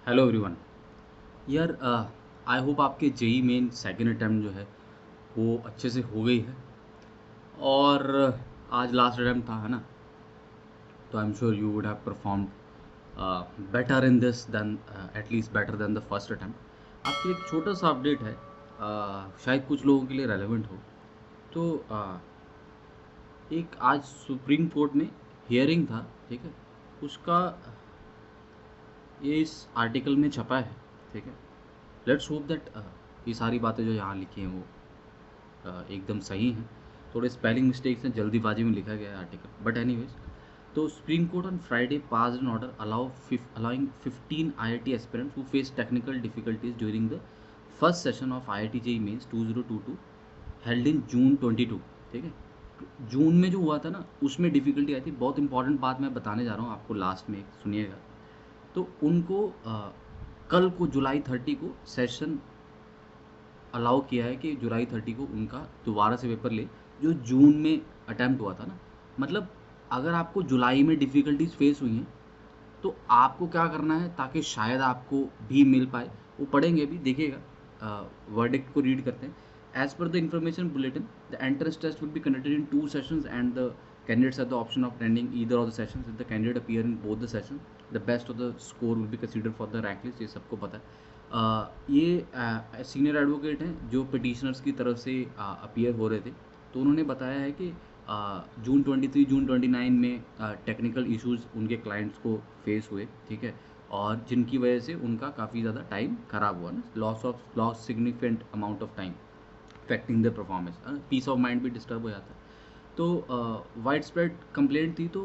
Hello everyone. यार I hope आपके JEE main second attempt जो है वो अच्छे से हो गई है। और आज लास्ट अटैम्प्ट था, है ना? तो I am sure you would have performed better in this then, at least better than the first attempt. आपके लिए एक छोटा सा अपडेट है, शायद कुछ लोगों के लिए रेलेवेंट हो। तो एक आज सुप्रीम कोर्ट में हियरिंग था, ठीक है? उसका ये इस आर्टिकल में छपा है, ठीक है? लेट्स होप दैट ये सारी बातें जो यहाँ लिखी हैं वो एकदम सही हैं। थोड़े स्पेलिंग मिस्टेक्स हैं, जल्दीबाजी में लिखा गया है आर्टिकल, बट एनीवेज। तो Supreme Court on Friday passed an order allowing 15 IIT aspirants who face technical difficulties during the first session of IIT JEE Mains 2022 held in June 22, ठीक है? जून में जो हुआ था ना, उसमें डिफ़िकल्टी आई थी। बहुत इंपॉर्टेंट बात मैं बताने जा रहा हूँ आपको, लास्ट में सुनिएगा। तो उनको कल को जुलाई 30 को सेशन अलाउ किया है कि जुलाई 30 को उनका दोबारा से पेपर ले, जो जून में अटैम्प्ट हुआ था ना। मतलब अगर आपको जुलाई में डिफ़िकल्टीज फेस हुई हैं तो आपको क्या करना है, ताकि शायद आपको भी मिल पाए। वो पढ़ेंगे भी, देखिएगा। वर्डिक्ट को रीड करते हैं। As per the information bulletin, the entrance test will be conducted in 2 sessions and the candidates have the option of attending either of the sessions. If the candidate appear in both the session, the best of the score will be considered for the rank list. ये सबको पता है। ये senior advocate हैं जो petitioners की तरफ से अपीयर हो रहे थे। तो उन्होंने बताया है कि जून 23 जून 29 में टेक्निकल इश्यूज़ उनके क्लाइंट्स को फेस हुए, ठीक है? और जिनकी वजह से उनका काफ़ी ज़्यादा टाइम ख़राब हुआ ना, loss significant amount of time affecting the performance, peace of mind भी डिस्टर्ब हो जाता है। तो वाइड स्प्रेड कंप्लेंट थी, तो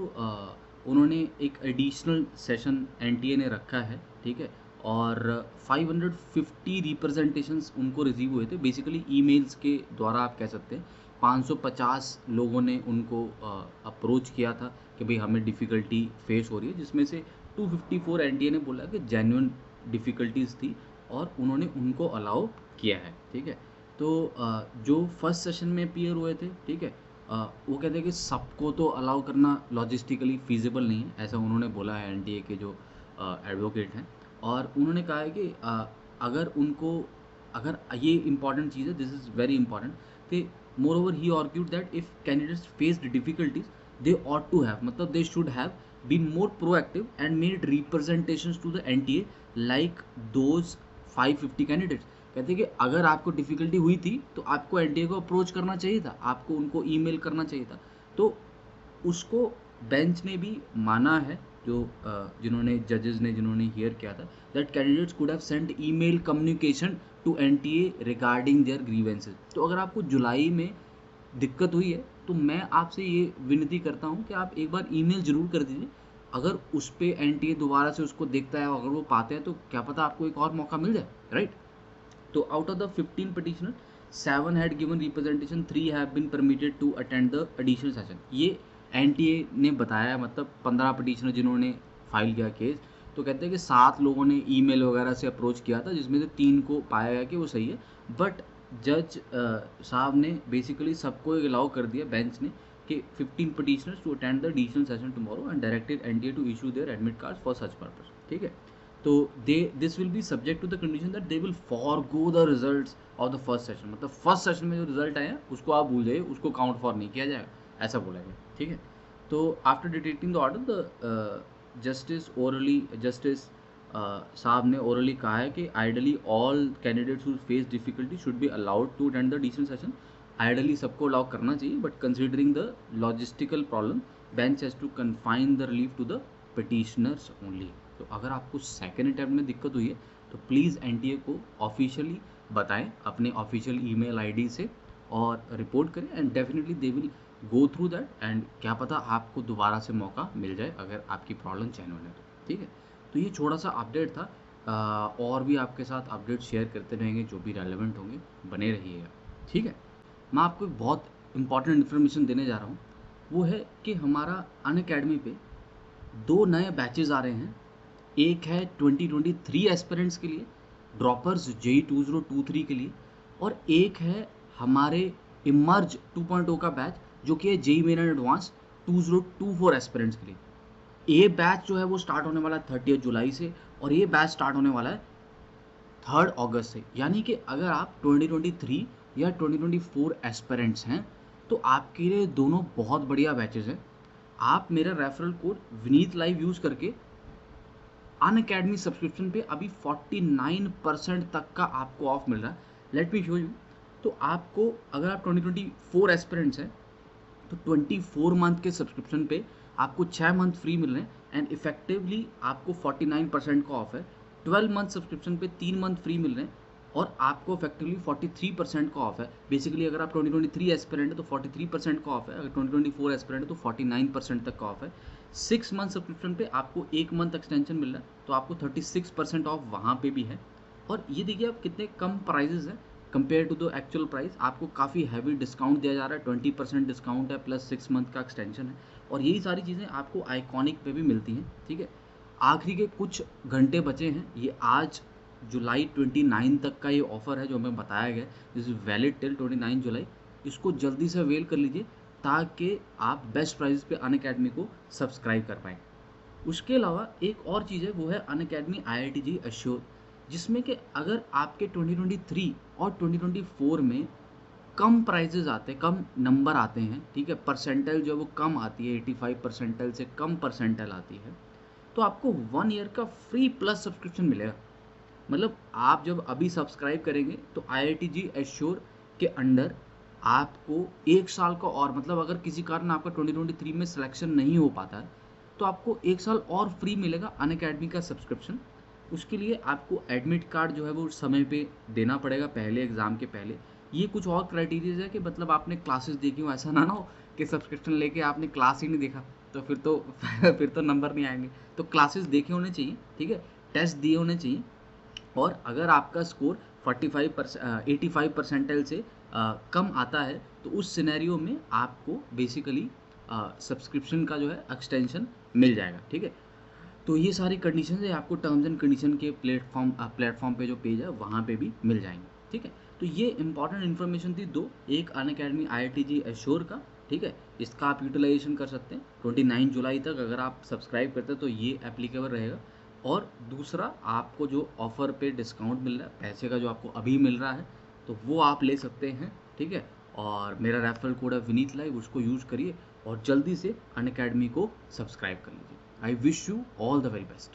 उन्होंने एक एडिशनल सेशन एनटीए ने रखा है, ठीक है? और 550 रिप्रेजेंटेशंस उनको रिसीव हुए थे, बेसिकली ईमेल्स के द्वारा आप कह सकते हैं। 550 लोगों ने उनको अप्रोच किया था कि भाई हमें डिफ़िकल्टी फेस हो रही है, जिसमें से 254 एनटीए ने बोला कि जेन्युइन डिफ़िकल्टीज़ थी और उन्होंने उनको अलाउ किया है, ठीक है? तो जो फर्स्ट सेशन में अपीयर हुए थे, ठीक है? वो कहते हैं कि सबको तो अलाउ करना लॉजिस्टिकली फ़ीज़िबल नहीं है, ऐसा उन्होंने बोला है एनटीए के जो एडवोकेट हैं। और उन्होंने कहा है कि अगर उनको, अगर ये इंपॉर्टेंट चीज़ है, दिस इज़ वेरी इंपॉर्टेंट, कि moreover he argued that if candidates faced difficulties they ought to have, मतलब they should have been more proactive and made representations to the NTA like those 550 candidates. कहते हैं कि अगर आपको difficulty हुई थी तो आपको एनटीए को अप्रोच करना चाहिए था, आपको उनको ईमेल करना चाहिए था। तो उसको बेंच ने भी माना है, जो जिन्होंने जजेस ने जिन्होंने हियर किया था, that candidates could have sent email communication to NTA regarding their grievances. तो अगर आपको जुलाई में दिक्कत हुई है तो मैं आपसे ये विनती करता हूँ कि आप एक बार ईमेल ज़रूर कर दीजिए। अगर उस पे एनटीए दोबारा से उसको देखता है, अगर वो पाते हैं, तो क्या पता आपको एक और मौका मिल जाए, राइट? तो out of the 15 petitioner, 7 had given representation, 3 have been permitted to attend the additional session। ये एनटीए ने बताया, मतलब 15 petitioner जिन्होंने फाइल किया केस, तो कहते हैं कि 7 लोगों ने ईमेल वगैरह से अप्रोच किया था, जिसमें से 3 को पाया गया कि वो सही है। बट जज साहब ने बेसिकली सबको अलाउ कर दिया, बेंच ने, कि 15 petitioners to attend the additional session tomorrow and directed NTA to issue their admit cards for such purpose, ठीक है? तो this will be subject to the condition that they will forgo the results of the first session. मतलब first session में जो result आया उसको आप भूल जाइए, उसको काउंट फॉर नहीं किया जाएगा, ऐसा बोला गया, ठीक है? तो after detecting the order, the justice साहब ने ओरली कहा है कि ideally all candidates who face difficulty should be allowed to attend the additional session. Ideally सबको अलाउ करना चाहिए, but considering the logistical problem, bench has to confine the relief to the petitioners only. तो अगर आपको second attempt में दिक्कत हुई है तो प्लीज़ एनटीए को ऑफिशियली बताएं अपने ऑफिशियल ईमेल आईडी से और रिपोर्ट करें, and definitely they will go through that, and क्या पता आपको दोबारा से मौका मिल जाए अगर आपकी प्रॉब्लम जेन्युइन है तो, ठीक है? तो ये छोटा सा अपडेट था। और भी आपके साथ अपडेट शेयर करते रहेंगे जो भी रेलेवेंट होंगे, बने रहिएगा, ठीक है? मैं आपको एक बहुत इंपॉर्टेंट इन्फॉर्मेशन देने जा रहा हूँ। वो है कि हमारा अनअकैडमी पे 2 नए बैचेज़ आ रहे हैं। एक है 2023 एस्पिरेंट्स के लिए, ड्रॉपर्स जेई 2023 के लिए, और एक है हमारे इमर्ज 2.0 का बैच, जो कि है JEE Main and Advance 2024 aspirants के लिए। ए बैच जो है वो स्टार्ट होने वाला है 30 जुलाई से, और ये बैच स्टार्ट होने वाला है 3 अगस्त से। यानी कि अगर आप 2023 या 2024 एस्पिरेंट्स हैं तो आपके लिए दोनों बहुत बढ़िया बैचेस हैं। आप मेरा referral code Vineet live use करके अनअकैडमी सब्सक्रिप्शन पे अभी 49% तक का आपको ऑफ मिल रहा है। Let me show you. तो आपको अगर आप 2024 एस्पिरेंट्स हैं तो 24 मंथ के सब्सक्रिप्शन पे आपको 6 मंथ फ्री मिल रहे हैं एंड इफेक्टिवली आपको 49% का ऑफ है। 12 मंथ सब्सक्रिप्शन पे 3 मंथ फ्री मिल रहे हैं और आपको इफेक्टिवली 43% का ऑफ है। बेसिकली अगर आप 2023 एस्पिरेंट है तो 43% का ऑफ है, अगर 2024 एस्पिरेंट है तो 49% तक का ऑफ है। 6 मंथ सब्सक्रिप्शन पे आपको 1 मंथ एक्सटेंशन मिल रहा है तो आपको 36% ऑफ वहाँ पे भी है। और ये देखिए आप कितने कम प्राइजेस हैं compare to the actual price. आपको काफ़ी हैवी डिस्काउंट दिया जा रहा है, 20% डिस्काउंट है प्लस 6 मंथ का एक्सटेंशन है। और यही सारी चीज़ें आपको आइकॉनिक पे भी मिलती हैं, ठीक है। आखिरी के कुछ घंटे बचे हैं, ये आज जुलाई 29 तक का ये ऑफ़र है जो हमें बताया गया, दिस इज़ वैलिड टिल 29 जुलाई। इसको जल्दी से अवेल कर लीजिए ताकि आप बेस्ट प्राइस पे अनअकैडमी को सब्सक्राइब कर पाएँ। उसके अलावा एक और चीज़ है, वो है अनअकैडमी IITG एश्योर, जिसमें कि अगर आपके 2023 और 2024 में कम प्राइजेज आते हैं, कम नंबर आते हैं, ठीक है, परसेंटाइल जो है वो कम आती है, 85 परसेंटाइल से कम परसेंटाइल आती है, तो आपको 1 ईयर का फ्री प्लस सब्सक्रिप्शन मिलेगा। मतलब आप जब अभी सब्सक्राइब करेंगे तो IITG एश्योर के अंडर आपको 1 साल का और, मतलब अगर किसी कारण आपका 2023 में सिलेक्शन नहीं हो पाता है तो आपको 1 साल और फ्री मिलेगा अनअकैडमी का सब्सक्रिप्शन। उसके लिए आपको एडमिट कार्ड जो है वो समय पे देना पड़ेगा, पहले एग्ज़ाम के पहले। ये कुछ और क्राइटेरियाज है कि मतलब आपने क्लासेस देखी हो, ऐसा ना हो कि सब्सक्रिप्शन लेके आपने क्लास ही नहीं देखा तो फिर तो फिर तो नंबर नहीं आएंगे। तो क्लासेस देखे होने चाहिए, ठीक है, टेस्ट दिए होने चाहिए। और अगर आपका स्कोर 85 परसेंटाइल से कम आता है तो उस सिनेरियो में आपको बेसिकली सब्सक्रिप्शन का जो है एक्सटेंशन मिल जाएगा, ठीक है। तो ये सारी कंडीशन है आपको टर्म्स एंड कंडीशन के प्लेटफॉर्म पे जो पेज है वहाँ पे भी मिल जाएंगे, ठीक है। तो ये इंपॉर्टेंट इन्फॉर्मेशन थी दो, एक अनअकैडमी IITG एश्योर का, ठीक है, इसका आप यूटिलाइजेशन कर सकते हैं 29 जुलाई तक अगर आप सब्सक्राइब करते हैं तो ये एप्लीकेबल रहेगा। और दूसरा आपको जो ऑफ़र पे डिस्काउंट मिल रहा है, पैसे का जो आपको अभी मिल रहा है, तो वो आप ले सकते हैं, ठीक है। और मेरा रेफरल कोड है विनीत लाइव, उसको यूज़ करिए और जल्दी से अनअकैडमी को सब्सक्राइब कर लीजिए। I wish you all the very best.